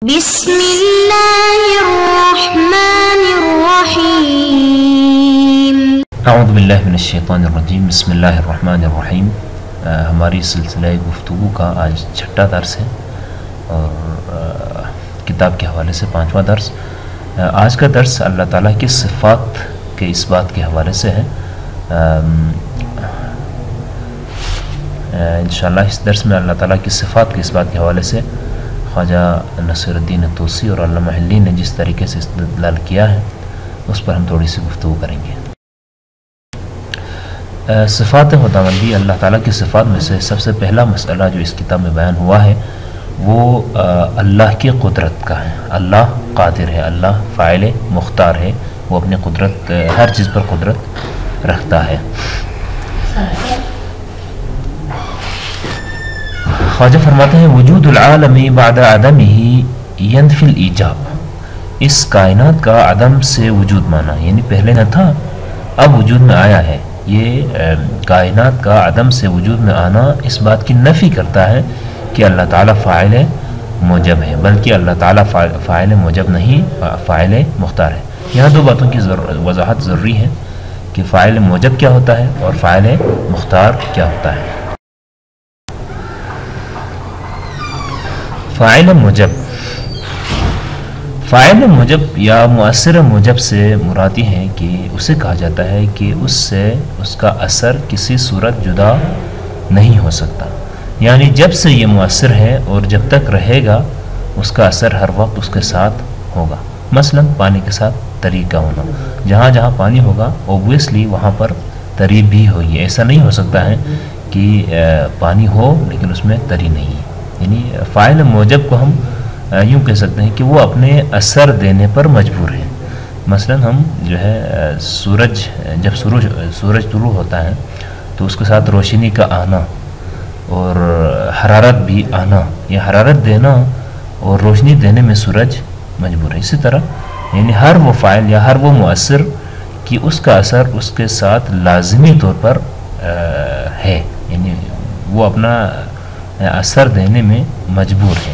بسم اللہ الرحمن الرحیم۔ اعوذ باللہ من الشیطان الرجیم، بسم اللہ الرحمن الرحیم۔ ہماری سلسلہ گفتگو کا آج چھٹا درس ہے اور کتاب کے حوالے سے پانچواں درس۔ آج کا درس اللہ تعالیٰ کی صفات کے اس بات کے حوالے سے ہے۔ انشاءاللہ اس درس میں اللہ تعالیٰ کی صفات کے اس بات کے حوالے سے خواجہ نصیر الدین توسی اور علامہ حلی نے جس طریقے سے استدلال کیا ہے اس پر ہم تھوڑی سی گفتگو کریں گے۔ صفات خداوندی، اللہ تعالیٰ کی صفات میں سے سب سے پہلا مسئلہ جو اس کتاب میں بیان ہوا ہے وہ اللہ کی قدرت کا ہے۔ اللہ قادر ہے، اللہ فاعل مختار ہے، وہ اپنی قدرت ہر چیز پر قدرت رکھتا ہے۔ خواجہ فرماتے ہیں وجود العالم بعد عدمہ ینفی الایجاب، اس کائنات کا عدم سے وجود مانا، یعنی پہلے نہ تھا اب وجود میں آیا ہے۔ یہ کائنات کا عدم سے وجود میں آنا اس بات کی نفی کرتا ہے کہ اللہ تعالیٰ فاعل موجب ہے، بلکہ اللہ تعالیٰ فاعل موجب نہیں، فاعل مختار ہے۔ یہاں دو باتوں کی وضاحت ضروری ہے کہ فاعل موجب کیا ہوتا ہے اور فاعل مختار کیا ہوتا ہے۔ فاعل موجب یا مؤثر موجب سے مراد یہ ہے کہ اسے کہا جاتا ہے کہ اس سے اس کا اثر کسی صورت جدا نہیں ہو سکتا، یعنی جب سے یہ مؤثر ہے اور جب تک رہے گا اس کا اثر ہر وقت اس کے ساتھ ہوگا۔ مثلا پانی کے ساتھ تری کا ہونا، جہاں جہاں پانی ہوگا اوبویسلی وہاں پر تری بھی ہوگی۔ ایسا نہیں ہو سکتا ہے کہ پانی ہو لیکن اس میں تری نہیں ہے۔ یعنی فاعل موجب کو ہم یوں کہہ سکتے ہیں کہ وہ اپنے اثر دینے پر مجبور ہے۔ مثلا ہم جو ہے جب سورج طلوع ہوتا ہے تو اس کے ساتھ روشنی کا آنا اور حرارت بھی آنا، یہ حرارت دینا اور روشنی دینے میں سورج مجبور ہے۔ اسی طرح یعنی ہر وہ فاعل یا ہر وہ مؤثر کہ اس کا اثر اس کے ساتھ لازمی طور پر ہے، یعنی وہ اپنا اثر دینے میں مجبور ہے۔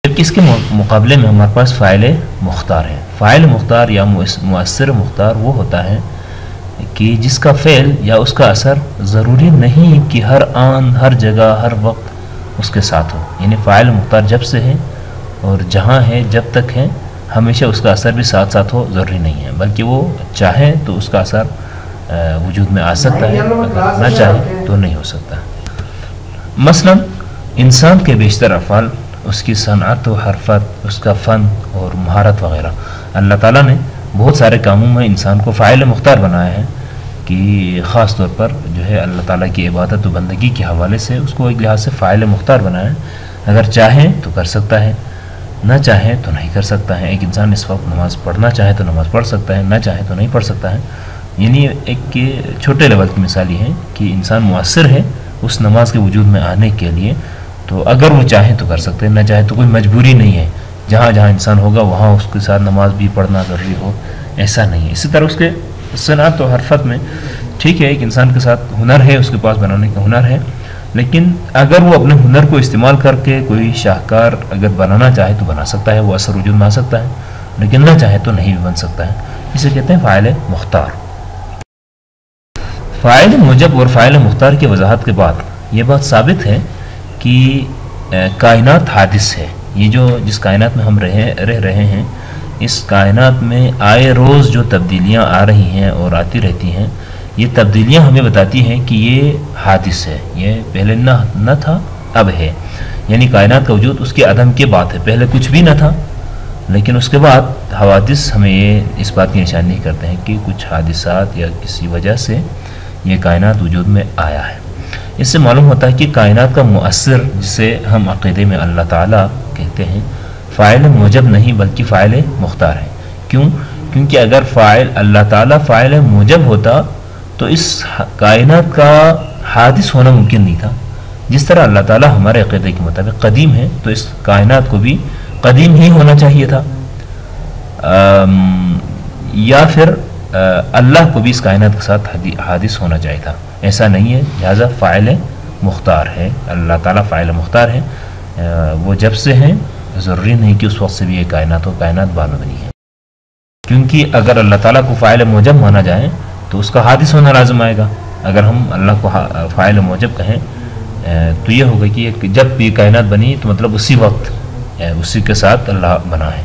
جبکہ اس کے مقابلے میں ہمارے پاس فاعل مختار ہے۔ فاعل مختار یا مؤثر مختار وہ ہوتا ہے کہ جس کا فعل یا اس کا اثر ضروری نہیں کہ ہر آن ہر جگہ ہر وقت اس کے ساتھ ہو، یعنی فاعل مختار جب سے ہے اور جہاں ہے جب تک ہے ہمیشہ اس کا اثر بھی ساتھ ساتھ ہو ضروری نہیں ہے، بلکہ وہ چاہے تو اس کا اثر وجود میں آ سکتا ہے، اگر نہ چاہے تو نہیں ہو سکتا۔ مثلا انسان کے بیشتر افعال، اس کی صنعت و حرفت، اس کا فن اور مہارت وغیرہ، اللہ تعالیٰ نے بہت سارے کاموں میں انسان کو فاعل مختار بنایا ہے کہ خاص طور پر جو ہے اللہ تعالیٰ کی عبادت و بندگی کے حوالے سے اس کو ایک لحاظ سے فاعل مختار بنایا ہے۔ اگر چاہیں تو کر سکتا ہے، نہ چاہیں تو نہیں کر سکتا ہے۔ ایک انسان اس وقت نماز پڑھنا چاہے تو نماز پڑھ سکتا ہے، نہ چاہے تو نہیں پڑھ سکتا ہے۔ یعنی ایک چھوٹے لیول کی مثال یہ ہے کہ انسان مؤثر ہے اس نماز کے وجود میں آنے کے لیے، تو اگر وہ چاہیں تو کر سکتے ہیں، نہ چاہے تو کوئی مجبوری نہیں ہے۔ جہاں جہاں انسان ہوگا وہاں اس کے ساتھ نماز بھی پڑھنا ضروری ہو، ایسا نہیں ہے۔ اسی طرح اس کے صنعت و حرفت میں ٹھیک ہے، ایک انسان کے ساتھ ہنر ہے، اس کے پاس بنانے کا ہنر ہے، لیکن اگر وہ اپنے ہنر کو استعمال کر کے کوئی شاہکار اگر بنانا چاہے تو بنا سکتا ہے، وہ اثر وجود میں آ سکتا ہے، لیکن نہ چاہے تو نہیں بھی بن سکتا ہے۔ اسے کہتے ہیں فاعل مختار۔ فاعل موجب اور فاعل مختار کی وضاحت کے بعد یہ بات ثابت ہے کہ کائنات حادث ہے۔ یہ جس کائنات میں ہم رہ رہے ہیں، اس کائنات میں آئے روز جو تبدیلیاں آ رہی ہیں اور آتی رہتی ہیں، یہ تبدیلیاں ہمیں بتاتی ہیں کہ یہ حادث ہے، یہ پہلے نہ تھا اب ہے۔ یعنی کائنات کا وجود اس کے عدم کی بات ہے، پہلے کچھ بھی نہ تھا لیکن اس کے بعد حوادث ہمیں یہ اس بات کی نشانی کرتے ہیں کہ کچھ حادثات یا کسی وجہ سے یہ کائنات وجود میں آیا ہے۔ اس سے معلوم ہوتا ہے کہ کائنات کا مؤثر، جسے ہم عقیدے میں اللہ تعالیٰ کہتے ہیں، فاعل موجب نہیں بلکہ فاعل مختار ہے۔ کیونکہ اگر اللہ تعالیٰ فاعل موجب ہوتا تو اس کائنات کا حادث ہونا ممکن نہیں تھا۔ جس طرح اللہ تعالیٰ ہمارے عقیدے کے مطابق قدیم ہے تو اس کائنات کو بھی قدیم ہی ہونا چاہیے تھا، یا پھر اللہ کو بھی اس کائنات کے ساتھ حادث ہونا چاہیے تھا۔ ایسا نہیں ہے، لہذا فاعل مختار ہے، اللہ تعالیٰ فاعل مختار ہے، وہ جب سے ہیں ضروری نہیں کہ اس وقت سے بھی یہ کائنات و کائنات بانو بنی ہے، کیونکہ اگر اللہ تعالیٰ کو فاعل موجب مانا جائے تو اس کا حادث ہونا لازم آئے گا۔ اگر ہم اللہ کو فاعل موجب کہیں تو یہ ہوگا کہ جب بھی کائنات بنی تو مطلب اسی وقت اسی کے ساتھ اللہ بنا ہے،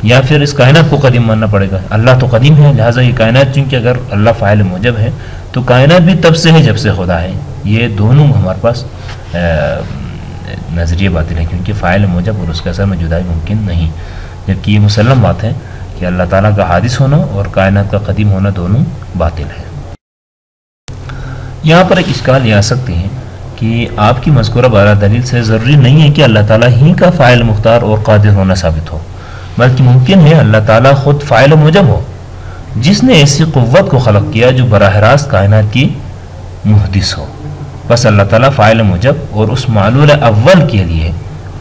یا پھر اس کائنات کو قدیم ماننا پڑے گا۔ اللہ تو قدیم ہے، لہٰذا یہ کائنات چونکہ اگر اللہ فاعل موجب ہے تو کائنات بھی تب سے ہے جب سے خدا ہے۔ یہ دونوں ہمارے پاس نظریہ باطل ہے، کیونکہ فاعل موجب اور اس کے اثر میں جدائی ممکن نہیں، جبکہ یہ مسلم بات ہے کہ اللہ تعالیٰ کا حادث ہونا اور کائنات کا قدیم ہونا دونوں باطل ہے۔ یہاں پر ایک اشکال یہ آ سکتی ہے کہ آپ کی مذکورہ بارہ دلیل سے ضروری نہیں ہے کہ اللہ تعالیٰ ہی کا فاعل مختار اور قادر ہونا ثابت ہو، بلکہ ممکن ہے اللہ تعالیٰ خود فاعل موجب ہو، جس نے ایسی قوت کو خلق کیا جو براہ راست کائنات کی محدث ہو۔ بس اللہ تعالیٰ فاعل موجب اور اس معلول اول کے لیے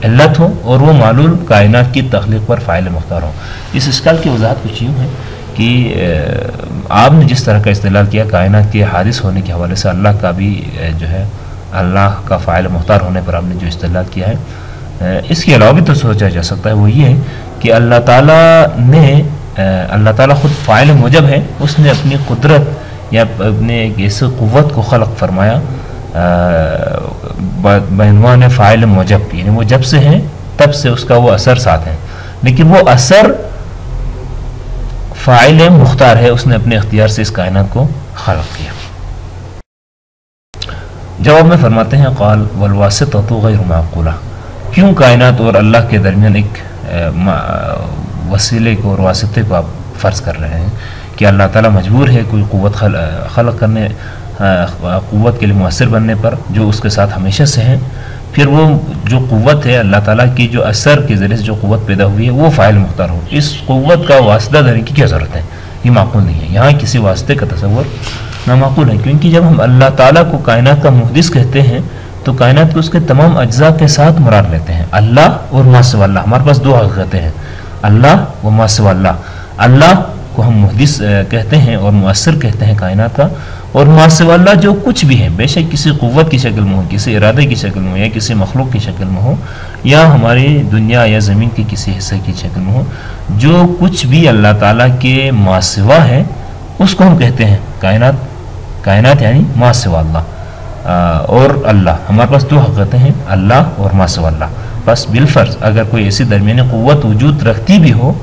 علت ہو، اور وہ معلول کائنات کی تخلیق پر فاعل مختار ہو۔ اس اشکال کی وضاحت کچھ یوں ہے کہ آپ نے جس طرح کا استدلال کیا کائنات کے حادث ہونے کے حوالے سے، اللہ کا بھی جو ہے اللہ کا فاعل مختار ہونے پر آپ نے جو استدلال کیا ہے، اس کے علاوہ بھی تو سوچا جا سکتا ہے، وہ یہ ہے کہ اللہ تعالیٰ خود فاعل موجب ہے، اس نے اپنی قدرت یا اپنے ایک ایسے قوت کو خلق فرمایا بعنوان فاعل موجب، یعنی وہ جب سے ہیں تب سے اس کا وہ اثر ساتھ ہے، لیکن وہ اثر فاعل مختار ہے، اس نے اپنے اختیار سے اس کائنات کو خلق کیا۔ جواب میں فرماتے ہیں قال والواسطۃ غیر معقولہ، کیوں کائنات اور اللہ کے درمیان ایک وسیلے کو اور واسطے کو آپ فرض کر رہے ہیں کہ اللہ تعالیٰ مجبور ہے کوئی قوت خلق کرنے، قوت کے لیے مؤثر بننے پر جو اس کے ساتھ ہمیشہ سے ہیں، پھر وہ جو قوت ہے اللہ تعالیٰ کی جو اثر کے ذریعے سے جو قوت پیدا ہوئی ہے وہ فاعل مختار ہو، اس قوت کا واسطہ دینے کی کیا ضرورت ہے؟ یہ معقول نہیں ہے، یہاں کسی واسطے کا تصور نامعقول ہے، کیونکہ جب ہم اللہ تعالیٰ کو کائنات کا محدث کہتے ہیں تو کائنات کو اس کے تمام اجزاء کے ساتھ مراد لیتے ہیں، اللہ اور ما سوى اللہ۔ ہمارے پاس دو حقیقتیں ہیں، اللہ و ما سوى اللہ۔ اللہ کو ہم محدث کہتے ہیں اور مؤثر کہتے ہیں کائنات کا، اور ما سوى اللہ جو کچھ بھی ہے، بے شک کسی قوت کی شکل میں ہو، کسی ارادے کی شکل میں ہو، یا کسی مخلوق کی شکل میں ہو، یا ہماری دنیا یا زمین کے کسی حصے کی شکل میں ہو، جو کچھ بھی اللہ تعالیٰ کے ما سوا ہے اس کو ہم کہتے ہیں کائنات یعنی ما سوا اللہ اور اللہ۔ ہمارے پاس دو حقیقتیں ہیں، اللہ اور ما سوا اللہ۔ بس بالفرض اگر کوئی ایسی درمیانی قوت وجود رکھتی بھی ہو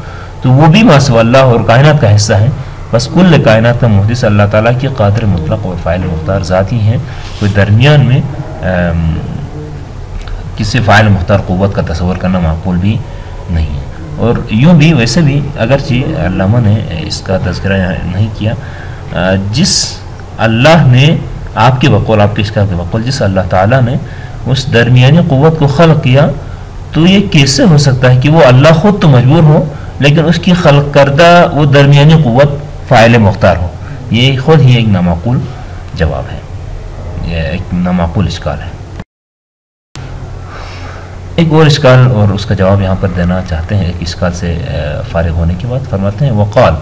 تو وہ بھی ما سوا اللہ اور کائنات کا حصہ ہے۔ بس کل کائنات کا محدث اللہ تعالیٰ کی قادر مطلق اور فاعل مختار ذات ہی ہیں، کوئی درمیان میں کسی فاعل مختار قوت کا تصور کرنا معقول بھی نہیں ہے۔ اور یوں بھی ویسے بھی اگرچہ علامہ نے اس کا تذکرہ نہیں کیا، جس اللہ نے آپ کے بقول، آپ کے اشکال کے بقول، جس اللہ تعالیٰ نے اس درمیانی قوت کو خلق کیا، تو یہ کیسے ہو سکتا ہے کہ وہ اللہ خود تو مجبور ہو لیکن اس کی خلق کردہ وہ درمیانی قوت فاعل مختار ہو؟ یہ خود ہی ایک نامعقول جواب ہے، یہ ایک نامعقول اشکال ہے۔ ایک اور اشکال اور اس کا جواب یہاں پر دینا چاہتے ہیں، ایک اشکال سے فارغ ہونے کے بعد فرماتے ہیں وقال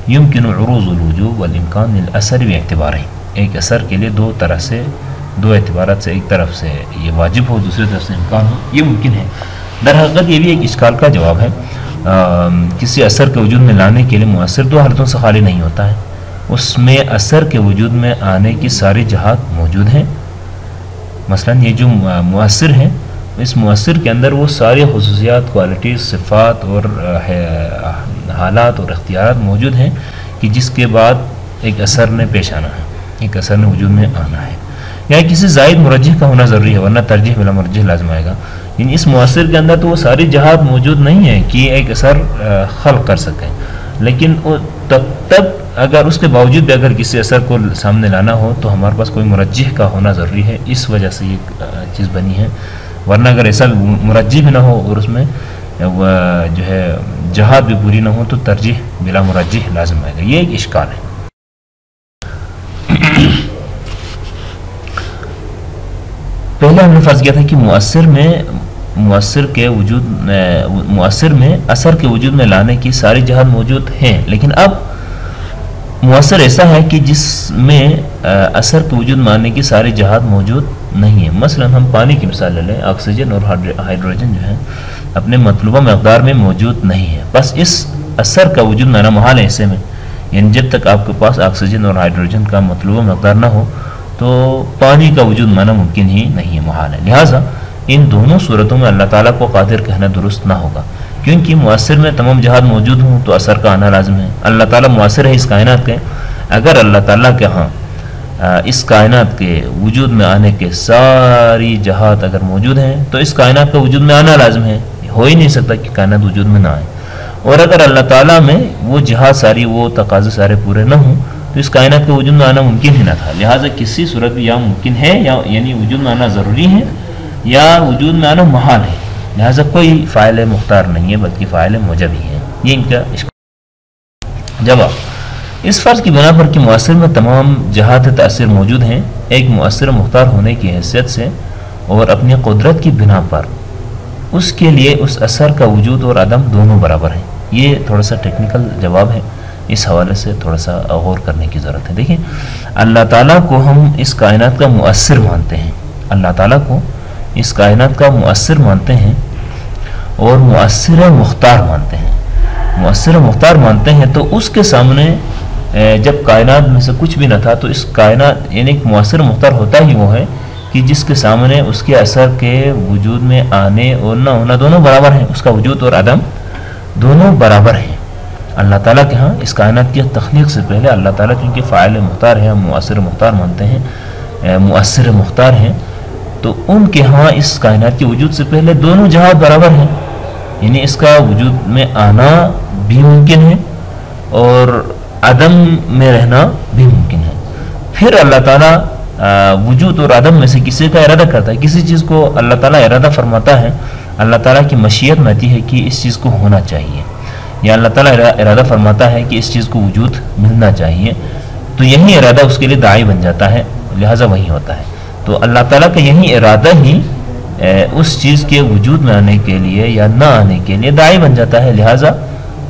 يمكن عروض الوجوب والامکان للاثر باعتبارین، ایک اثر کے لیے دو اعتبارات سے، ایک طرف سے یہ واجب ہو، دوسری طرف سے امکان ہو، یہ ممکن ہے۔ در حقیقت یہ بھی ایک اشکال کا جواب ہے۔ کسی اثر کے وجود میں لانے کے لیے مؤثر دو حالتوں سے خالی نہیں ہوتا ہے، اس میں اثر کے وجود میں آنے کی ساری جہات موجود ہیں۔ مثلا یہ جو مؤثر ہے، اس مؤثر کے اندر وہ ساری خصوصیات، کوالٹیز، صفات اور حالات اور اختیارات موجود ہیں کہ جس کے بعد ایک اثر نے پیش آنا ہے، ایک اثر نے وجود میں آنا ہے۔ یعنی کسی زائد مرجح کا ہونا ضروری ہے، ورنہ ترجیح بلا مرجح لازم آئے گا۔ یعنی اس مؤثر کے اندر تو وہ ساری جہات موجود نہیں ہیں کہ ایک اثر خلق کر سکیں، لیکن تب اگر اس کے باوجود بھی اگر کسی اثر کو سامنے لانا ہو تو ہمارے پاس کوئی مرجح کا ہونا ضروری ہے، اس وجہ سے یہ چیز بنی ہے۔ ورنہ اگر ایسا مرجح بھی نہ ہو اور اس میں جو ہے جہات بھی پوری نہ ہو تو ترجیح بلا مرجح لازم آئے گا۔ یہ ایک اشکال ہے۔ پہلے ہم نے فرض کیا تھا کہ مؤثر میں اثر کے وجود میں لانے کی ساری جہات موجود ہیں، لیکن اب مؤثر ایسا ہے کہ جس میں اثر کے وجود میں آنے کی ساری جہات موجود نہیں ہے. مثلا ہم پانی کی مثال لے لیں. آکسیجن اور ہائیڈروجن جو ہے اپنے مطلوبہ مقدار میں موجود نہیں ہے. بس اس اثر کا وجود میں آنا محال ہے ایسے میں، یعنی جب تک آپ کے پاس آکسیجن اور ہائیڈروجن کا مطلوبہ مقدار نہ ہو تو پانی کا وجود میں آنا ممکن ہی نہیں ہے، محال ہے. لہٰذا ان دونوں صورتوں میں اللہ تعالیٰ کو قادر کہنا درست نہ ہوگا، کیونکہ مؤثر میں تمام جہات موجود ہوں تو اثر کا آنا لازم ہے. اللہ تعالیٰ مؤثر ہے اس کائنات کے. اگر اللہ تعالیٰ کے ہاں اس کائنات کے وجود میں آنے کے ساری جہات اگر موجود ہیں تو اس کائنات کا وجود میں آنا لازم ہے. ہو ہی نہیں سکتا کہ کائنات وجود میں نہ آئے. اور اگر اللہ تعالیٰ میں وہ جہات ساری، وہ تقاضے سارے پورے نہ ہوں تو اس کائنات کے وجود میں آنا ممکن ہی نہ تھا. لہٰذا کسی صورت میں یا ممکن ہے یا یعنی وجود میں آنا ضروری ہے یا وجود میں آنا محال ہے. لہٰذا کوئی فاعل مختار نہیں ہے بلکہ فاعل موجب ہی ہے. یہ ان کا جواب اس فرض کی بنا پر کہ مؤثر میں تمام جہات تاثیر موجود ہیں، ایک مؤثر مختار ہونے کی حیثیت سے اور اپنی قدرت کی بنا پر اس کے لیے اس اثر کا وجود اور عدم دونوں برابر ہیں. یہ تھوڑا سا ٹیکنیکل جواب ہے، اس حوالے سے تھوڑا سا غور کرنے کی ضرورت ہے. دیکھیں، اللہ تعالیٰ کو ہم اس کائنات کا مؤثر مانتے ہیں. اللہ تعالیٰ کو اس کائنات کا مؤثر مانتے ہیں اور مؤثر مختار مانتے ہیں. مؤثر مختار مانتے ہیں تو اس کے سامنے جب کائنات میں سے کچھ بھی نہ تھا تو اس کائنات یعنی مؤثر مختار ہوتا ہی وہ ہے کہ جس کے سامنے اس کے اثر کے وجود میں آنے اور نہ ہونا دونوں برابر ہیں. اس کا وجود اور عدم دونوں برابر ہیں. اللہ تعالیٰ کے ہاں اس کائنات کی تخلیق سے پہلے اللہ تعالیٰ چونکہ فاعل مختار ہے، ہم مؤثر مختار مانتے ہیں، مؤثر مختار ہیں، تو ان کے ہاں اس کائنات کے وجود سے پہلے دونوں جہات برابر ہیں. یعنی اس کا وجود میں آنا بھی ممکن ہے اور عدم میں رہنا بھی ممکن ہے. پھر اللہ تعالیٰ وجود اور عدم میں سے کسی کا ارادہ کرتا ہے. کسی چیز کو اللہ تعالیٰ ارادہ فرماتا ہے، اللہ تعالیٰ کی مشیت میں آتی ہے کہ اس چیز کو ہونا چاہیے، یا اللہ تعالیٰ ارادہ فرماتا ہے کہ اس چیز کو وجود ملنا چاہیے، تو یہی ارادہ اس کے لیے داعی بن جاتا ہے، لہٰذا وہی ہوتا ہے. تو اللہ تعالیٰ کا یہی ارادہ ہی اس چیز کے وجود میں آنے کے لیے یا نہ آنے کے لیے داعی بن جاتا ہے. لہٰذا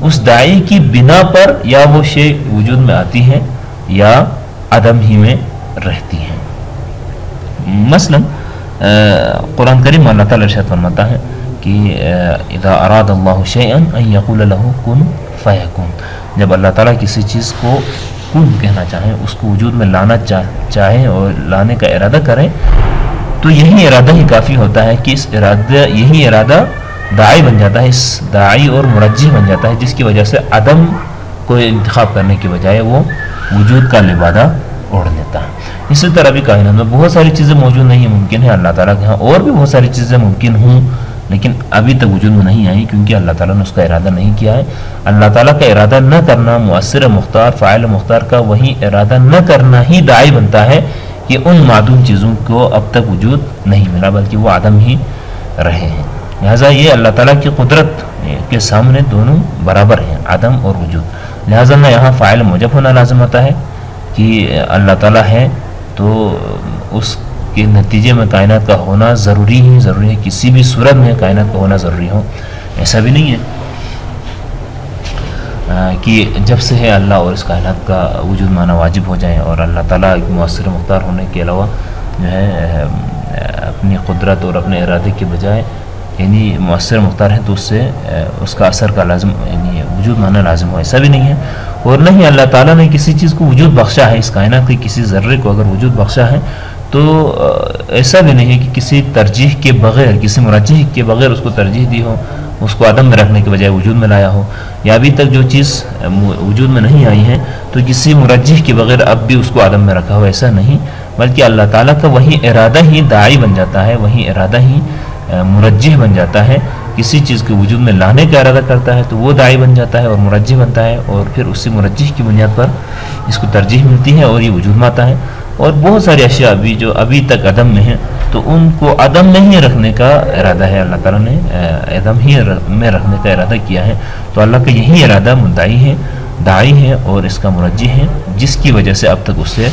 اس داعی کی بنا پر یا وہ شے وجود میں آتی ہے یا عدم ہی میں رہتی ہیں. مثلا قرآن کریم میں اللہ تعالیٰ ارشاد فرماتا ہے کہ اذا اراد اللہ شیئا ان یقول له کن فیکون. جب اللہ تعالیٰ کسی چیز کو کن کہنا چاہیں، اس کو وجود میں لانا چاہیں اور لانے کا ارادہ کریں تو یہی ارادہ ہی کافی ہوتا ہے کہ اس ارادہ یہی ارادہ داعی بن جاتا ہے، اس داعی اور مرجح بن جاتا ہے، جس کی وجہ سے عدم کو انتخاب کرنے کی بجائے وہ وجود کا لبادہ اوڑھ لیتا ہے. اسی طرح بھی کائنات میں بہت ساری چیزیں موجود نہیں ہیں، ممکن ہے اللہ تعالیٰ کے ہاں اور بھی بہت ساری چیزیں ممکن ہوں لیکن ابھی تک وجود میں نہیں آئی کیونکہ اللہ تعالیٰ نے اس کا ارادہ نہیں کیا ہے. اللہ تعالیٰ کا ارادہ نہ کرنا، مؤثر مختار فاعل مختار کا وہی ارادہ نہ کرنا ہی داعی بنتا ہے کہ ان معدوم چیزوں کو اب تک وجود نہیں ملا بلکہ وہ عدم ہی رہے ہیں. لہٰذا یہ اللہ تعالیٰ کی قدرت کے سامنے دونوں برابر ہیں، عدم اور وجود. لہٰذا نہ یہاں فاعل موجب ہونا لازم ہوتا ہے کہ اللہ تعالیٰ ہے تو اس کے نتیجے میں کائنات کا ہونا ضروری ہے، کسی بھی صورت میں کائنات کا ہونا ضروری ہو. ایسا بھی نہیں ہے کہ جب سے ہے اللہ اور اس کائنات کا وجود میں آنا واجب ہو جائے اور اللہ تعالیٰ ایک مؤثر مختار ہونے کے علاوہ جو ہے اپنی قدرت اور اپنے ارادے کے بجائے یعنی مؤثر مختار ہے تو اس سے اس کا اثر کا لازم یعنی وجود میں آنا لازم ہو. ایسا بھی نہیں ہے. اور نہیں اللہ تعالیٰ نے کسی چیز کو وجود بخشا ہے، اس کائنات کے کسی ذرے کو اگر وجود بخشا ہے تو ایسا بھی نہیں ہے کہ کسی ترجیح کے بغیر، کسی مرجح کے بغیر اس کو ترجیح دی ہو، اس کو عدم میں رکھنے کے بجائے وجود میں لایا ہو، یا ابھی تک جو چیز وجود میں نہیں آئی ہے تو کسی مرجح کے بغیر اب بھی اس کو عدم میں رکھا ہو. ایسا نہیں، بلکہ اللہ تعالیٰ کا وہی ارادہ ہی داعی بن جاتا ہے، وہی ارادہ ہی مرجح بن جاتا ہے. کسی چیز کے وجود میں لانے کا ارادہ کرتا ہے تو وہ داعی بن جاتا ہے اور مرجح بنتا ہے، اور پھر اسی مرجح کی بنیاد پر اس کو ترجیح ملتی ہے اور یہ وجود میں آتا ہے. اور بہت ساری اشیاء بھی جو ابھی تک عدم میں ہیں تو ان کو عدم نہیں رکھنے کا ارادہ ہے، اللہ تعالیٰ نے عدم ہی میں رکھنے کا ارادہ کیا ہے. تو اللہ کا یہی ارادہ مدعی ہے، داعی ہے اور اس کا مرجح ہے، جس کی وجہ سے اب تک اس سے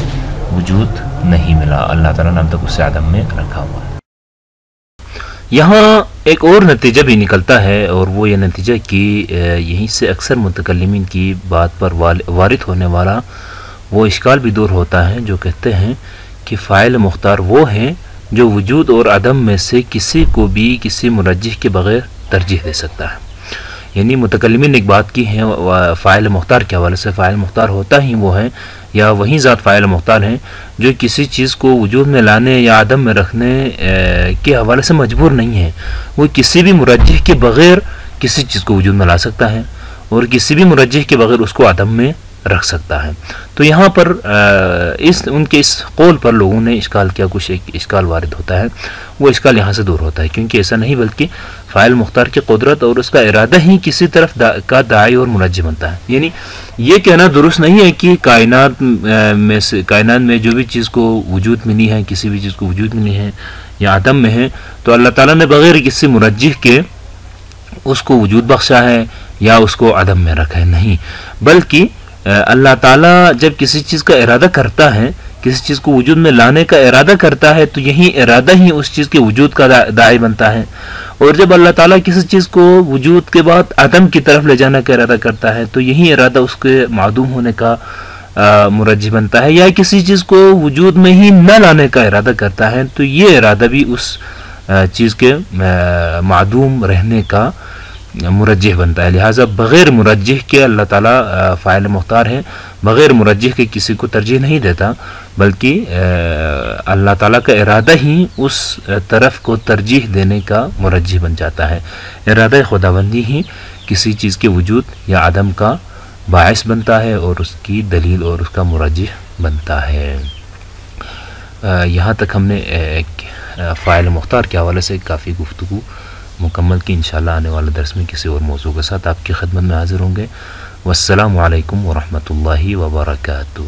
وجود نہیں ملا. اللہ تعالیٰ نے اب تک اس سے عدم میں رکھا ہوا ہے. یہاں ایک اور نتیجہ بھی نکلتا ہے اور وہ یہ نتیجہ کہ یہیں سے اکثر متکلمین کی بات پر وارد ہونے والا وہ اشکال بھی دور ہوتا ہے جو کہتے ہیں کہ فاعل مختار وہ ہیں جو وجود اور عدم میں سے کسی کو بھی کسی مرجح کے بغیر ترجیح دے سکتا ہے. یعنی متکلمین نے ایک بات کی ہے فاعل مختار کے حوالے سے، فاعل مختار ہوتا ہی وہ ہے یا وہی ذات فاعل مختار ہیں جو کسی چیز کو وجود میں لانے یا عدم میں رکھنے کے حوالے سے مجبور نہیں ہے. وہ کسی بھی مرجح کے بغیر کسی چیز کو وجود میں لا سکتا ہے اور کسی بھی مرجح کے بغیر اس کو عدم میں رکھ سکتا ہے. تو یہاں پر ان کے اس قول پر لوگوں نے اشکال کیا، کچھ ایک اشکال وارد ہوتا ہے، وہ اشکال یہاں سے دور ہوتا ہے، کیونکہ ایسا نہیں بلکہ فاعل مختار کی قدرت اور اس کا ارادہ ہی کسی طرف کا داعی اور مرجح بنتا ہے. یعنی یہ کہنا درست نہیں ہے کہ کائنات میں جو بھی چیز کو وجود ملی ہے، کسی بھی چیز کو وجود ملی ہے یا عدم میں ہے، تو اللہ تعالیٰ نے بغیر کسی مرجح کے اس کو وجود بخشا ہے یا اس کو عدم میں رکھا ہے. نہیں، بلکہ اللہ تعالیٰ جب کسی چیز کا ارادہ کرتا ہے، کسی چیز کو وجود میں لانے کا ارادہ کرتا ہے، تو یہی ارادہ ہی اس چیز کے وجود کا داعی بنتا ہے. اور جب اللہ تعالیٰ کسی چیز کو وجود کے بعد عدم کی طرف لے جانے کا ارادہ کرتا ہے، تو یہی ارادہ اس کے معدوم ہونے کا مرجح بنتا ہے. یا کسی چیز کو وجود میں ہی نہ لانے کا ارادہ کرتا ہے، تو یہ ارادہ بھی اس چیز کے معدوم رہنے کا مرجح بنتا ہے. لہٰذا بغیر مرجح کے اللہ تعالیٰ فاعل مختار ہیں، بغیر مرجح کے کسی کو ترجیح نہیں دیتا، بلکہ اللہ تعالیٰ کا ارادہ ہی اس طرف کو ترجیح دینے کا مرجح بن جاتا ہے. ارادہ خداوندی ہی کسی چیز کے وجود یا عدم کا باعث بنتا ہے اور اس کی دلیل اور اس کا مرجح بنتا ہے. یہاں تک ہم نے ایک فاعل مختار کے حوالے سے کافی گفتگو مکمل کی. انشاءاللہ آنے والے درس میں کسی اور موضوع کے ساتھ آپ کی خدمت میں حاضر ہوں گے. والسلام علیکم ورحمۃ اللہ وبرکاتہ.